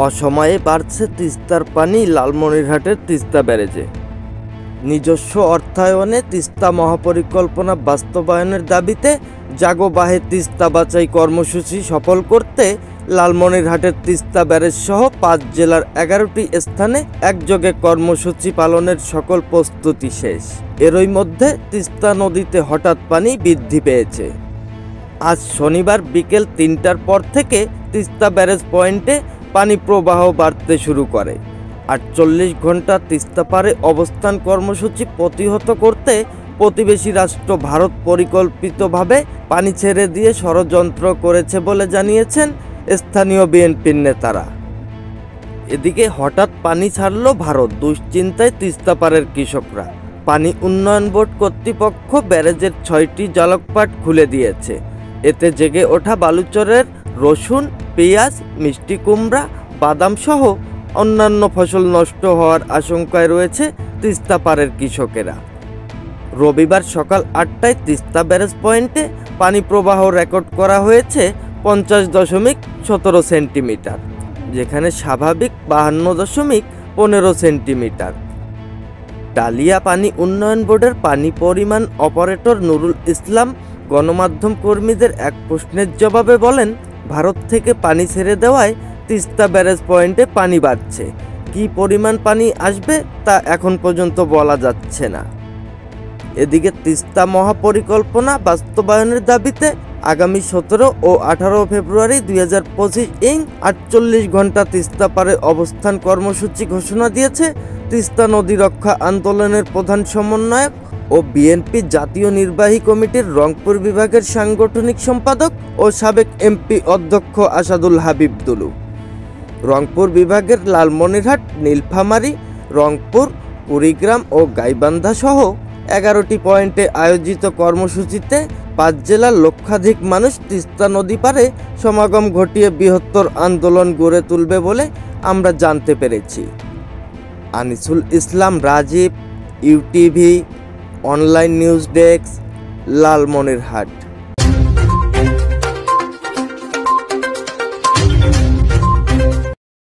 অসময়ে বাড়ছে তিস্তার পানি লালমনিরহাটের তিস্তা ব্যারেজে। নিজস্ব অর্থায়নে তিস্তা মহাপরিকল্পনা বাস্তবায়নের দাবিতে জাগো বাহে তিস্তা বাঁচাই কর্মসূচি সফল করতে লালমনিরহাটের তিস্তা ব্যারেজ সহ ৫ জেলার ১১টি স্থানে একযোগে কর্মসূচি পালনের সকল প্রস্তুতি শেষ। এরই মধ্যে তিস্তা নদীতে হঠাৎ পানি বৃদ্ধি পেয়েছে। আজ শনিবার বিকেল ৩টার পর থেকে তিস্তা ব্যারেজ পয়েন্টে পানি প্রবাহ বাড়তে শুরু করে। ৪৮ ঘন্টা তিস্তা পারে অবস্থান কর্মসূচি প্রতিহত করতে প্রতিবেশী রাষ্ট্র ভারত পরিকল্পিতভাবে পানি ছেড়ে দিয়ে ষড়যন্ত্র করেছে বলে জানিয়েছেন স্থানীয় বিএনপির নেতারা। এদিকে হঠাৎ পানি ছাড়ল ভারত, দুশ্চিন্তায় তিস্তা পারের কৃষকরা। পানি উন্নয়ন বোর্ড কর্তৃপক্ষ ব্যারেজের ৬টি জলকপাট খুলে দিয়েছে। এতে জেগে ওঠা বালুচরের রসুন, পেঁয়াজ, মিষ্টি কুমড়া, বাদাম সহ অন্যান্য ফসল নষ্ট হওয়ার আশঙ্কায় রয়েছে তিস্তা পারের কৃষকেরা। রবিবার সকাল ৮টায় তিস্তা ব্যারেজ পয়েন্টে পানি প্রবাহ রেকর্ড করা হয়েছে ৫০.১৭ সেন্টিমিটার, যেখানে স্বাভাবিক ৫২.১৫ সেন্টিমিটার। ডালিয়া পানি উন্নয়ন বোর্ডের পানি পরিমাণ অপারেটর নুরুল ইসলাম গণমাধ্যম কর্মীদের এক প্রশ্নের জবাবে বলেন, ভারত থেকে পানি ছেড়ে দেওয়ায় তিস্তা ব্যারেজ পয়েন্টে পানি বাড়ছে। কী পরিমাণ পানি আসবে তা এখন পর্যন্ত বলা যাচ্ছে না। এদিকে তিস্তা মহাপরিকল্পনা বাস্তবায়নের দাবিতে আগামী ১৭ ও ১৮ ফেব্রুয়ারি ২০২৫ ৪৮ ঘন্টা তিস্তা পারে অবস্থান কর্মসূচি ঘোষণা দিয়েছে তিস্তা নদী রক্ষা আন্দোলনের প্রধান সমন্বয়ক ও বিএনপি জাতীয় নির্বাহী কমিটির রংপুর বিভাগের সাংগঠনিক সম্পাদক ও সাবেক এমপি অধ্যক্ষ আসাদুল হাবিব দুলু। রংপুর বিভাগের লালমনিরহাট, নীলফামারী, রংপুর, কুড়িগ্রাম ও গাইবান্ধা সহ ১১টি পয়েন্টে আয়োজিত কর্মসূচিতে ৫ জেলার লক্ষাধিক মানুষ তিস্তা নদী পারে সমাগম ঘটিয়ে বৃহত্তর আন্দোলন গড়ে তুলবে বলে আমরা জানতে পেরেছি। Anisul Islam Rajib, UTV online news desk, Lalmonirhat.